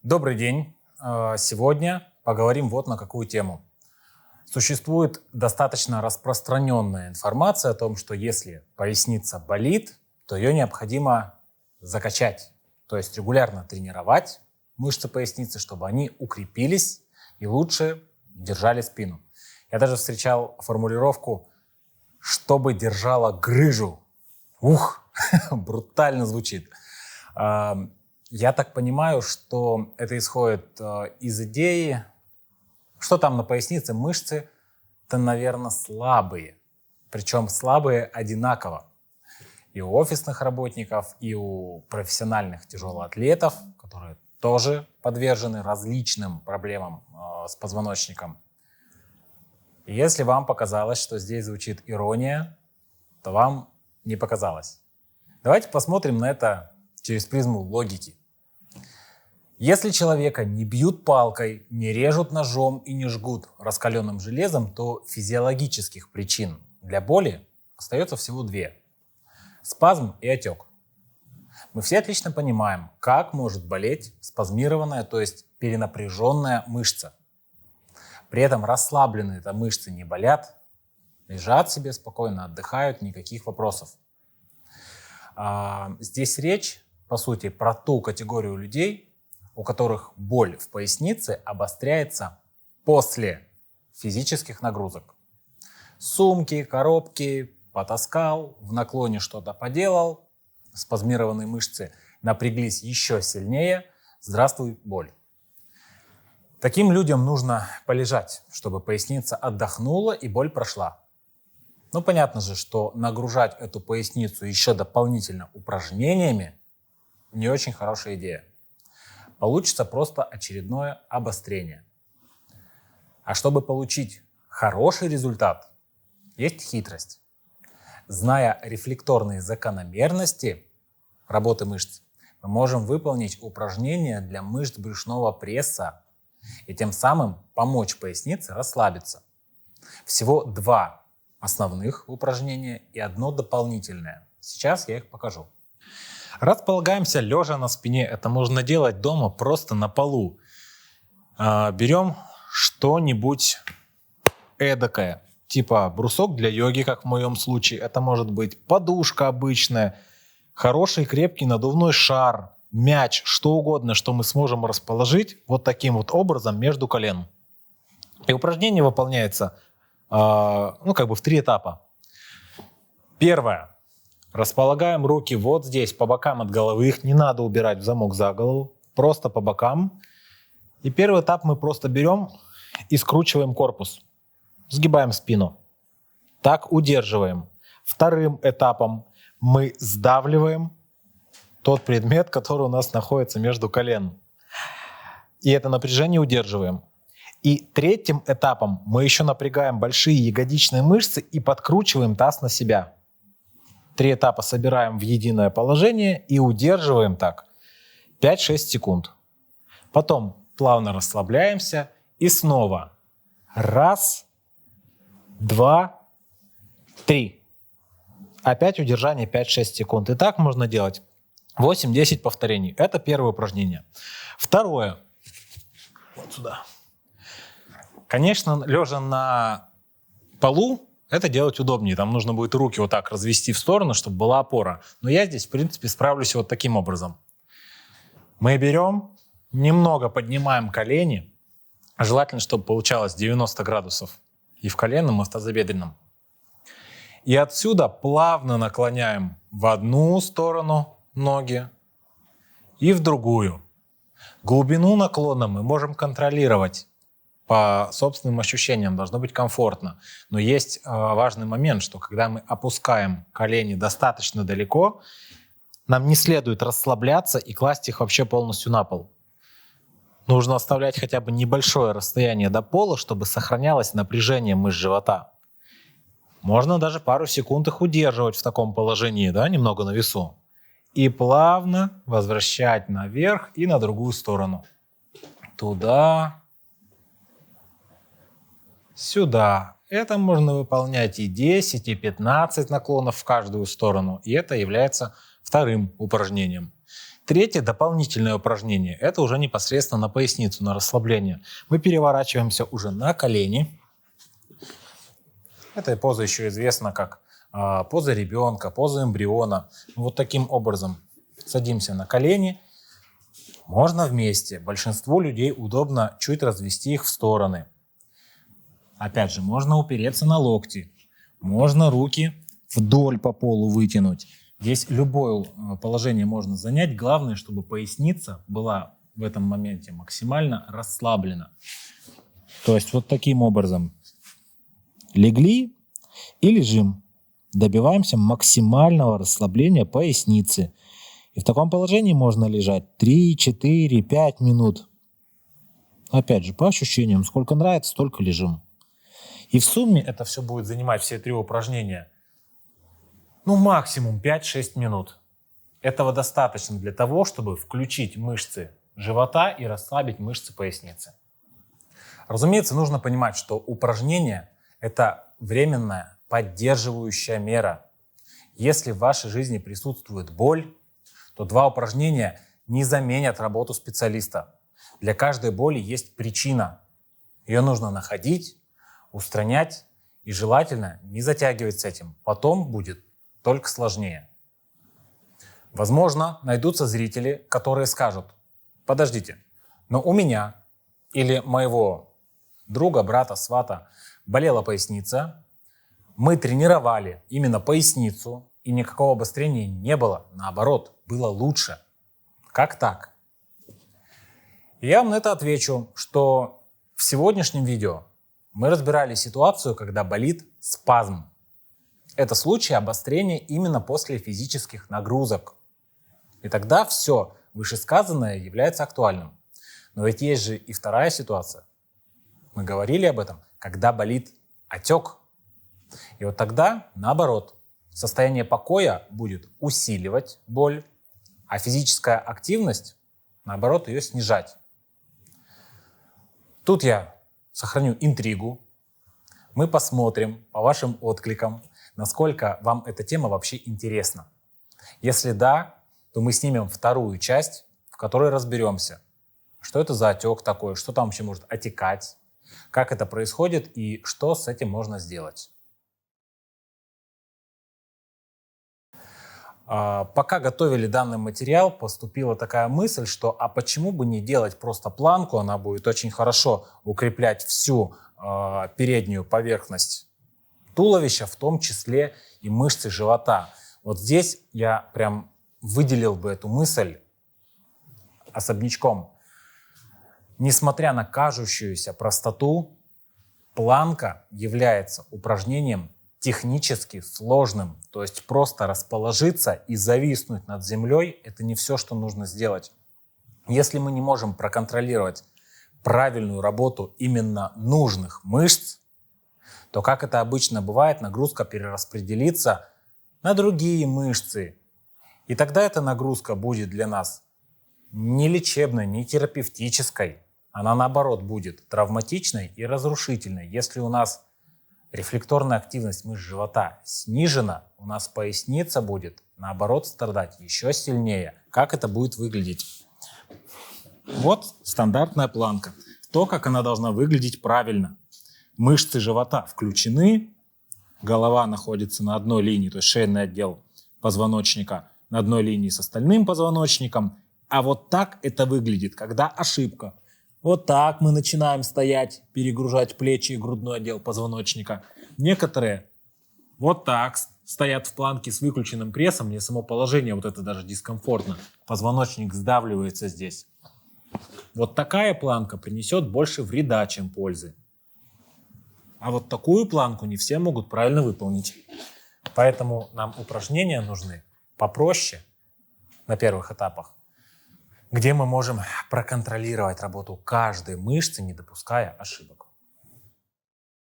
Добрый день. Сегодня поговорим вот на какую тему. Существует достаточно распространенная информация о том, что если поясница болит, то ее необходимо закачать, то есть регулярно тренировать мышцы поясницы, чтобы они укрепились и лучше держали спину. Я даже встречал формулировку «чтобы держала грыжу». Ух, брутально звучит. Я так понимаю, что это исходит из идеи, что там на пояснице мышцы-то, наверное, слабые. Причем слабые одинаково. И у офисных работников, и у профессиональных тяжелоатлетов, которые тоже подвержены различным проблемам с позвоночником. И если вам показалось, что здесь звучит ирония, то вам не показалось. Давайте посмотрим на это через призму логики. Если человека не бьют палкой, не режут ножом и не жгут раскаленным железом, то физиологических причин для боли остается всего две: спазм и отек. Мы все отлично понимаем, как может болеть спазмированная, то есть перенапряженная мышца. При этом расслабленные-то мышцы не болят, лежат себе спокойно, отдыхают, никаких вопросов. Здесь речь, по сути, про ту категорию людей, у которых боль в пояснице обостряется после физических нагрузок. Сумки, коробки, потаскал, в наклоне что-то поделал, спазмированные мышцы напряглись еще сильнее, здравствуй, боль. Таким людям нужно полежать, чтобы поясница отдохнула и боль прошла. Ну, понятно же, что нагружать эту поясницу еще дополнительно упражнениями не очень хорошая идея. Получится просто очередное обострение. А чтобы получить хороший результат, есть хитрость. Зная рефлекторные закономерности работы мышц, мы можем выполнить упражнения для мышц брюшного пресса и тем самым помочь пояснице расслабиться. Всего два основных упражнения и одно дополнительное. Сейчас я их покажу. Располагаемся лежа на спине. Это можно делать дома просто на полу. Берем что-нибудь эдакое, типа брусок для йоги, как в моем случае. Это может быть подушка обычная, хороший крепкий надувной шар, мяч, что угодно, что мы сможем расположить вот таким вот образом между колен. И упражнение выполняется в 3 этапа. Первое. Располагаем руки вот здесь, по бокам от головы. Их не надо убирать в замок за голову, просто по бокам. И первый этап мы просто берем и скручиваем корпус. Сгибаем спину. Так удерживаем. Вторым этапом мы сдавливаем тот предмет, который у нас находится между колен. И это напряжение удерживаем. И третьим этапом мы еще напрягаем большие ягодичные мышцы и подкручиваем таз на себя. 3 этапа собираем в единое положение и удерживаем так 5-6 секунд. Потом плавно расслабляемся и снова 1, 2, 3. Опять удержание 5-6 секунд. И так можно делать 8-10 повторений. Это первое упражнение. Второе. Вот сюда. Конечно, лежа на полу, это делать удобнее. Там нужно будет руки вот так развести в сторону, чтобы была опора. Но я здесь, в принципе, справлюсь вот таким образом. Мы берем, немного поднимаем колени. Желательно, чтобы получалось 90 градусов и в коленном, и в тазобедренном. И отсюда плавно наклоняем в одну сторону ноги и в другую. Глубину наклона мы можем контролировать. По собственным ощущениям должно быть комфортно. Но есть важный момент, что когда мы опускаем колени достаточно далеко, нам не следует расслабляться и класть их вообще полностью на пол. Нужно оставлять хотя бы небольшое расстояние до пола, чтобы сохранялось напряжение мышц живота. Можно даже пару секунд их удерживать в таком положении, немного на весу. И плавно возвращать наверх и на другую сторону. Туда, сюда. Это можно выполнять и 10, и 15 наклонов в каждую сторону. И это является вторым упражнением. Третье дополнительное упражнение – это уже непосредственно на поясницу, на расслабление. Мы переворачиваемся уже на колени. Эта поза еще известна как поза ребенка, поза эмбриона. Вот таким образом садимся на колени. Можно вместе. Большинству людей удобно чуть развести их в стороны. Опять же, можно упереться на локти. Можно руки вдоль по полу вытянуть. Здесь любое положение можно занять. Главное, чтобы поясница была в этом моменте максимально расслаблена. То есть вот таким образом легли и лежим. Добиваемся максимального расслабления поясницы. И в таком положении можно лежать 3, 4, 5 минут. Опять же, по ощущениям, сколько нравится, столько лежим. И в сумме это все будет занимать, все 3 упражнения, максимум 5-6 минут. Этого достаточно для того, чтобы включить мышцы живота и расслабить мышцы поясницы. Разумеется, нужно понимать, что упражнение – это временная поддерживающая мера. Если в вашей жизни присутствует боль, то 2 упражнения не заменят работу специалиста. Для каждой боли есть причина. Ее нужно находить, устранять и желательно не затягивать с этим. Потом будет только сложнее. Возможно, найдутся зрители, которые скажут: подождите, но у меня или моего друга, брата, свата болела поясница, мы тренировали именно поясницу, и никакого обострения не было. Наоборот, было лучше. Как так? И я вам на это отвечу, что в сегодняшнем видео мы разбирали ситуацию, когда болит спазм. Это случай обострения именно после физических нагрузок. И тогда все вышесказанное является актуальным. Но ведь есть же и вторая ситуация. Мы говорили об этом, когда болит отек. И вот тогда, наоборот, состояние покоя будет усиливать боль, а физическая активность, наоборот, ее снижать. Тут я сохраню интригу. Мы посмотрим по вашим откликам, насколько вам эта тема вообще интересна. Если да, то мы снимем 2-ю часть, в которой разберемся, что это за отек такой, что там вообще может отекать, как это происходит и что с этим можно сделать. Пока готовили данный материал, поступила такая мысль, что почему бы не делать просто планку, она будет очень хорошо укреплять всю переднюю поверхность туловища, в том числе и мышцы живота. Вот здесь я прям выделил бы эту мысль особнячком. Несмотря на кажущуюся простоту, планка является упражнением технически сложным. То есть просто расположиться и зависнуть над землей – это не все, что нужно сделать. Если мы не можем проконтролировать правильную работу именно нужных мышц, то, как это обычно бывает, нагрузка перераспределится на другие мышцы. И тогда эта нагрузка будет для нас не лечебной, не терапевтической. Она, наоборот, будет травматичной и разрушительной. Если у нас рефлекторная активность мышц живота снижена, у нас поясница будет, наоборот, страдать еще сильнее. Как это будет выглядеть? Вот стандартная планка. То, как она должна выглядеть правильно. Мышцы живота включены, голова находится на одной линии, то есть шейный отдел позвоночника на одной линии с остальным позвоночником. А вот так это выглядит, когда ошибка. Вот так мы начинаем стоять, перегружать плечи и грудной отдел позвоночника. Некоторые вот так стоят в планке с выключенным прессом. Мне само положение вот это даже дискомфортно. Позвоночник сдавливается здесь. Вот такая планка принесет больше вреда, чем пользы. А вот такую планку не все могут правильно выполнить. Поэтому нам упражнения нужны попроще на первых этапах, где мы можем проконтролировать работу каждой мышцы, не допуская ошибок.